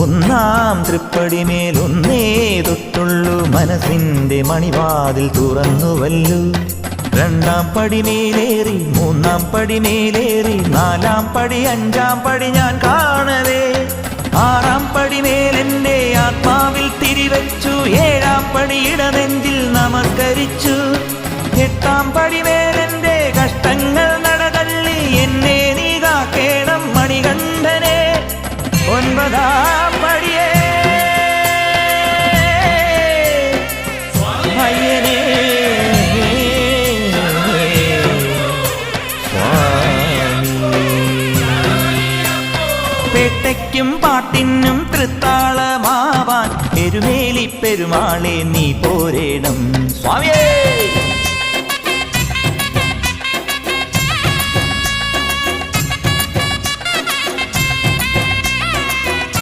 ഒന്നാം തൃപ്പടിമേലൊന്നേ തൊട്ടുള്ളൂ മനസ്സിന്റെ മണിവാതിൽ തുറന്നുവല്ലോ. രണ്ടാം പടിമേലേറി മൂന്നാം പടിമേലേറി നാലാം പടി അഞ്ചാം പടി ഞാൻ കാണവേ. ആറാം പടിമേലെന്റെ ആത്മാവിൽ തിരിവച്ചു. ഏഴാം പടിയിട നെഞ്ചിൽ നമസ്കരിച്ചു. എട്ടാം പടിമേലെന്റെ കഷ്ടങ്ങൾ നടതള്ളി എന്നെ നീ കാക്കേണം മണികണ്ഠനെ. ഒൻപതാം പടിയേ അയ്യനേ പേട്ടയ്ക്കും പാട്ടിനും തൃത്താളമാവാൻ എരുമേലി പെരുമാളെ നീ പോരേണം സ്വാമിയേ.